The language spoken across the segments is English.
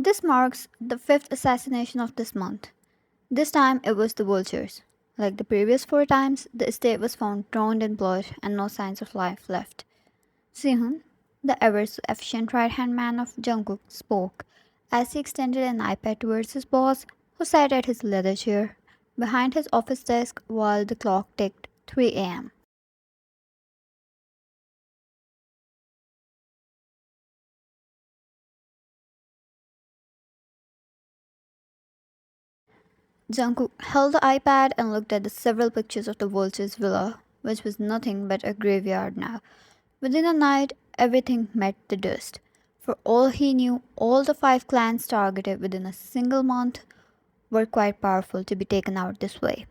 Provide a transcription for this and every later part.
This marks the fifth assassination of this month. This time it was the vultures. Like the previous four times, the estate was found drowned in blood and no signs of life left. Sehun, the ever so efficient right hand man of Jungkook, spoke as he extended an iPad towards his boss, who sat at his leather chair behind his office desk while the clock ticked 3 a.m. Jungkook held the iPad and looked at the several pictures of the vulture's villa, which was nothing but a graveyard now. Within a night, everything met the dust. For all he knew, all the five clans targeted within a single month were quite powerful to be taken out this way.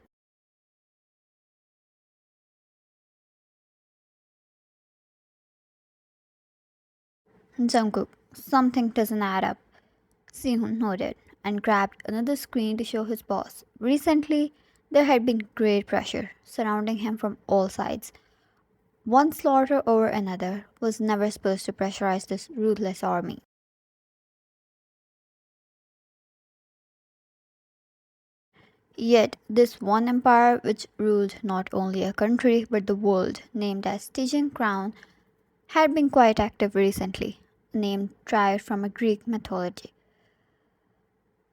Jungkook, something doesn't add up. Sehun nodded and grabbed another screen to show his boss. Recently, there had been great pressure surrounding him from all sides. One slaughter over another was never supposed to pressurize this ruthless army. Yet, this one empire, which ruled not only a country but the world, named as Stygian Crown, had been quite active recently, a name derived from a Greek mythology.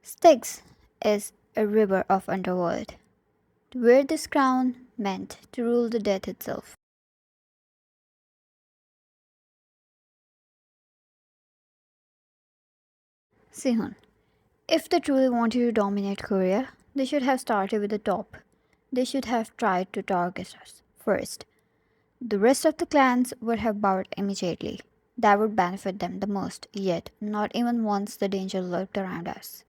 Styx is a river of underworld, where this crown meant to rule the death itself. Sihun, if they truly wanted to dominate Korea, they should have started with the top. They should have tried to target us first. The rest of the clans would have bowed immediately. That would benefit them the most, yet not even once the danger lurked around us.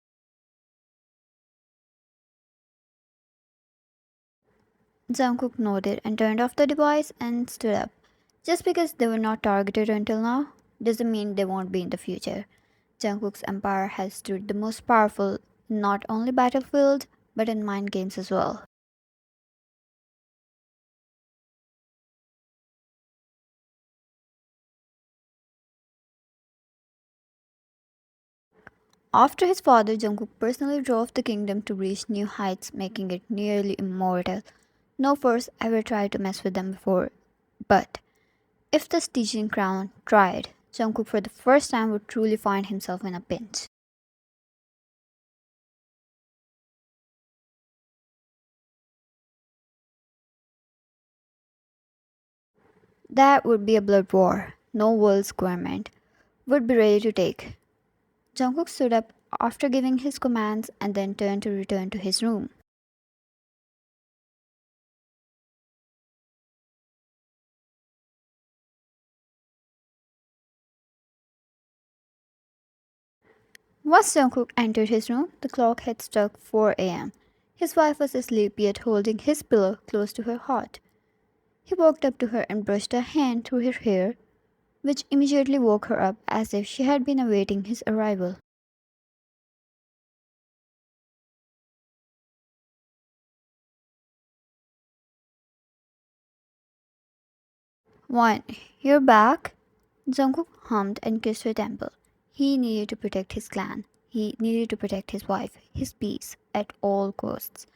Jungkook nodded and turned off the device and stood up. Just because they were not targeted until now doesn't mean they won't be in the future. Jungkook's empire has stood the most powerful not only battlefield but in mind games as well. After his father, Jungkook personally drove the kingdom to reach new heights, making it nearly immortal. No force ever tried to mess with them before, but if the Stygian crown tried, Jungkook for the first time would truly find himself in a pinch. That would be a blood war no world's government would be ready to take. Jungkook stood up after giving his commands and then turned to return to his room. Once Jungkook entered his room, the clock had struck 4 a.m. His wife was asleep yet holding his pillow close to her heart. He walked up to her and brushed a hand through her hair, which immediately woke her up as if she had been awaiting his arrival. One, you're back? Jungkook hummed and kissed her temple. He needed to protect his clan. He needed to protect his wife, his peace, at all costs.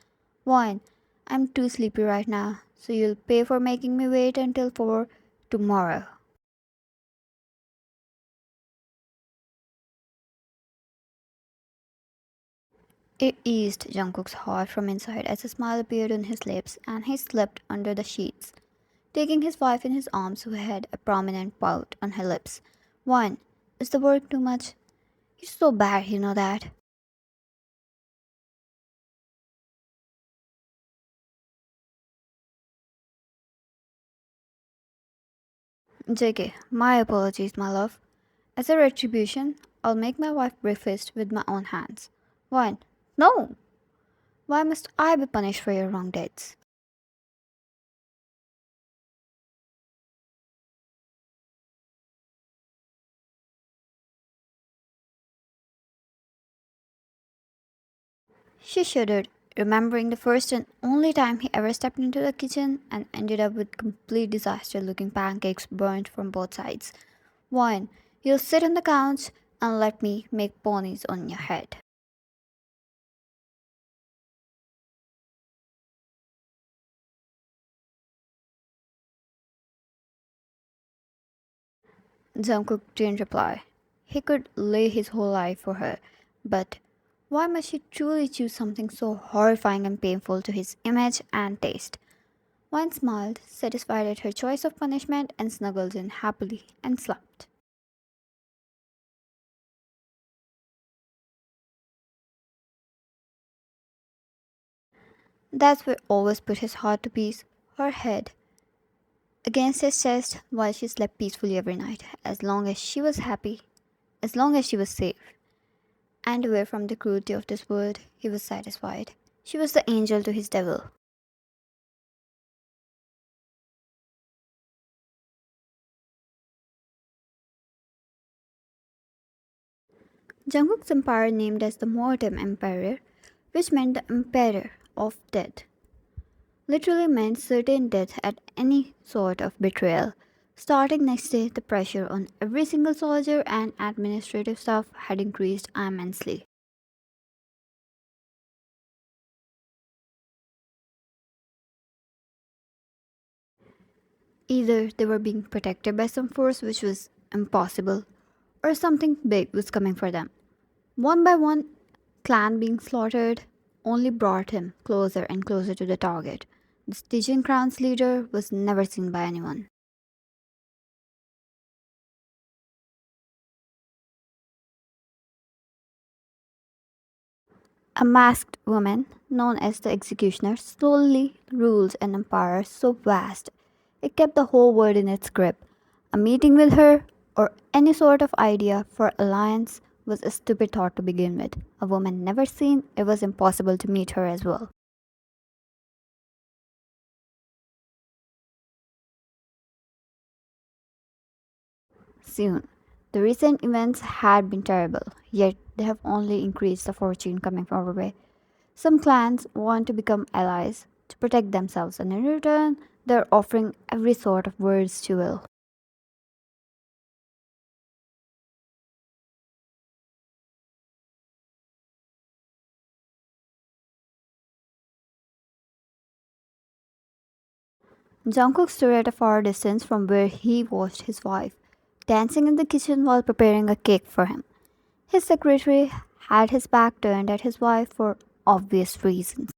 One, I'm too sleepy right now, so you'll pay for making me wait until 4 tomorrow. It eased Jungkook's heart from inside as a smile appeared on his lips and he slipped under the sheets, taking his wife in his arms who had a prominent pout on her lips. One, is the work too much? You're so bad, you know that. JK, my apologies, my love. As a retribution, I'll make my wife breakfast with my own hands. One, no! Why must I be punished for your wrong deeds? She shuddered, remembering the first and only time he ever stepped into the kitchen and ended up with complete disaster looking pancakes burnt from both sides. One, you'll sit on the couch and let me make ponies on your head. Jungkook didn't reply. He could lay his whole life for her, but why must she truly choose something so horrifying and painful to his image and taste? One smiled, satisfied at her choice of punishment, and snuggled in happily and slept. That's where always put his heart to peace, her head against his chest while she slept peacefully every night, as long as she was happy, as long as she was safe, and away from the cruelty of this world, he was satisfied. She was the angel to his devil. Jungkook's empire named as the Mortem Empire, which meant the Emperor of Death, literally meant certain death at any sort of betrayal. Starting next day, the pressure on every single soldier and administrative staff had increased immensely. Either they were being protected by some force which was impossible, or something big was coming for them. One by one, clan being slaughtered only brought him closer and closer to the target. The Stygian Crown's leader was never seen by anyone. A masked woman, known as the Executioner, slowly ruled an empire so vast it kept the whole world in its grip. A meeting with her, or any sort of idea for alliance, was a stupid thought to begin with. A woman never seen, it was impossible to meet her as well. Soon, the recent events had been terrible, yet they have only increased the fortune coming our way. Some clans want to become allies to protect themselves, and in return, they're offering every sort of words to will. Jungkook stood at a far distance from where he watched his wife dancing in the kitchen while preparing a cake for him. His secretary had his back turned at his wife for obvious reasons.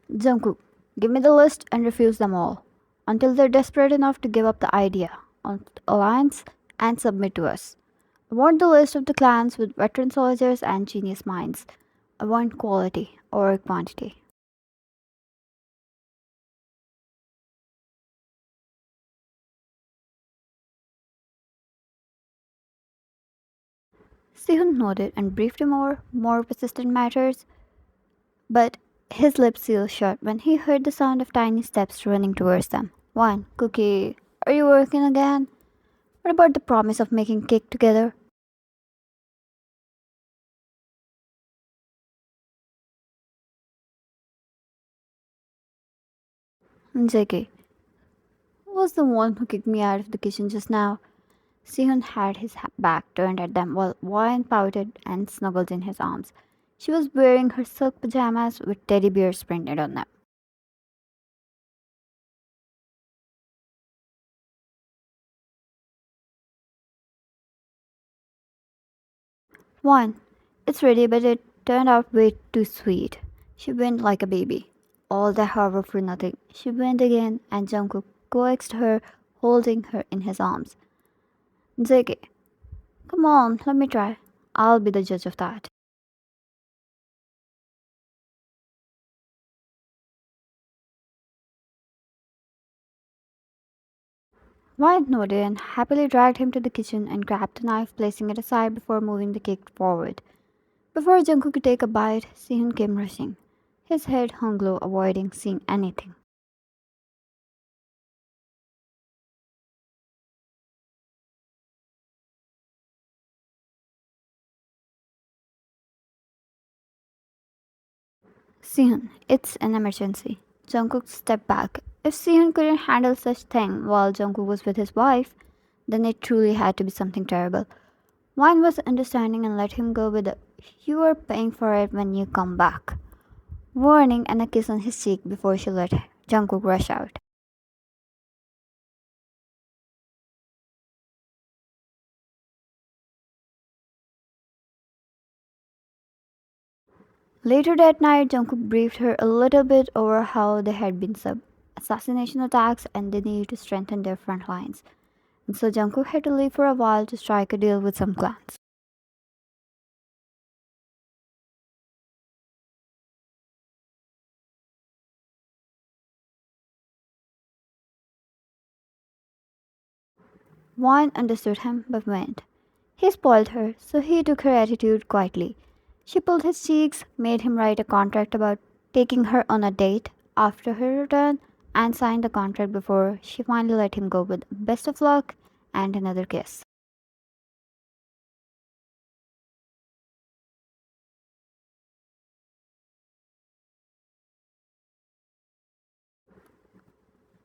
Jungkook, give me the list and refuse them all until they're desperate enough to give up the idea of alliance and submit to us. I want the list of the clans with veteran soldiers and genius minds. I want quality over quantity. Sehun nodded and briefed him over more persistent matters, but his lips sealed shut when he heard the sound of tiny steps running towards them. One, Cookie, are you working again? What about the promise of making cake together? JK was the one who kicked me out of the kitchen just now. Sehun had his back turned at them while Wyan pouted and snuggled in his arms. She was wearing her silk pajamas with teddy bears printed on them. One, it's ready, but it turned out way too sweet. She whined like a baby. All that however for nothing. She whined again, and Jungkook coaxed her, holding her in his arms. Zeke, come on, let me try. I'll be the judge of that. Wyatt nodded and happily dragged him to the kitchen and grabbed the knife, placing it aside before moving the cake forward. Before Jungkook could take a bite, Sehun came rushing. His head hung low, avoiding seeing anything. Sehun, it's an emergency. Jungkook stepped back. If Sehun couldn't handle such thing while Jungkook was with his wife, then it truly had to be something terrible. Wine was understanding and let him go with a "you are paying for it when you come back" warning and a kiss on his cheek before she let Jungkook rush out. Later that night, Jungkook briefed her a little bit over how there had been some assassination attacks and they needed to strengthen their front lines. And so Jungkook had to leave for a while to strike a deal with some clans. Wine understood him but went. He spoiled her, so he took her attitude quietly. She pulled his cheeks, made him write a contract about taking her on a date after her return, and signed the contract before she finally let him go with best of luck and another kiss.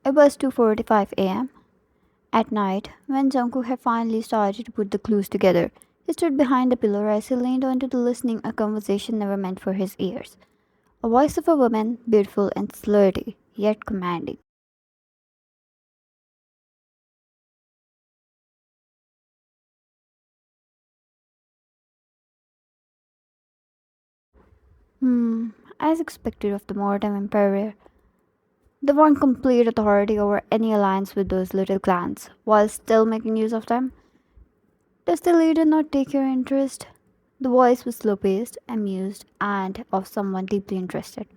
It was 2:45 a.m. At night, when Jungkook had finally started to put the clues together, he stood behind the pillar as he leaned onto the listening a conversation never meant for his ears. A voice of a woman, beautiful and slurty, yet commanding. As expected of the Mortem Emperor, they want complete authority over any alliance with those little clans, while still making use of them. Does the leader not take your interest? The voice was slow paced, amused, and of someone deeply interested.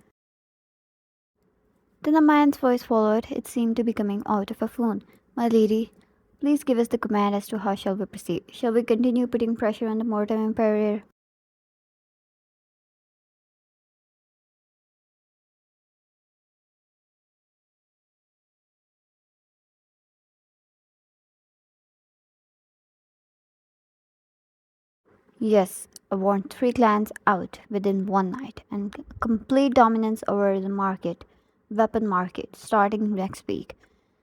Then a man's voice followed. It seemed to be coming out of a phone. My lady, please give us the command as to how shall we proceed. Shall we continue putting pressure on the Mortem Emperor? Yes, I want three clans out within one night and complete dominance over the market, weapon market, starting next week.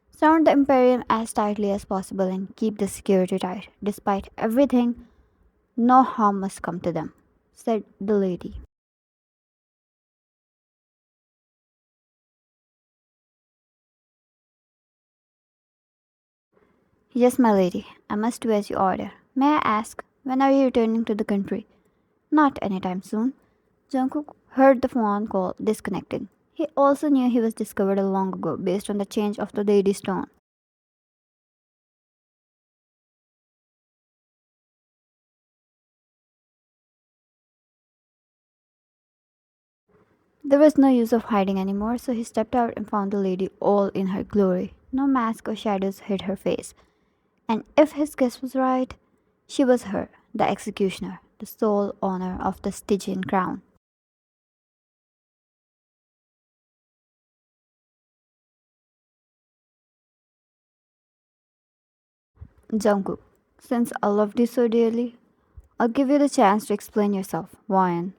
Surround the Imperium as tightly as possible and keep the security tight. Despite everything, no harm must come to them, said the lady. Yes, my lady, I must do as you order. May I ask, when are you returning to the country? Not anytime soon. Jungkook heard the phone call disconnecting. He also knew he was discovered long ago based on the change of the lady's tone. There was no use of hiding anymore, so he stepped out and found the lady all in her glory. No mask or shadows hid her face. And if his guess was right, she was her, the executioner, the sole owner of the Stygian crown. Jungkook, since I loved you so dearly, I'll give you the chance to explain yourself, Ryan.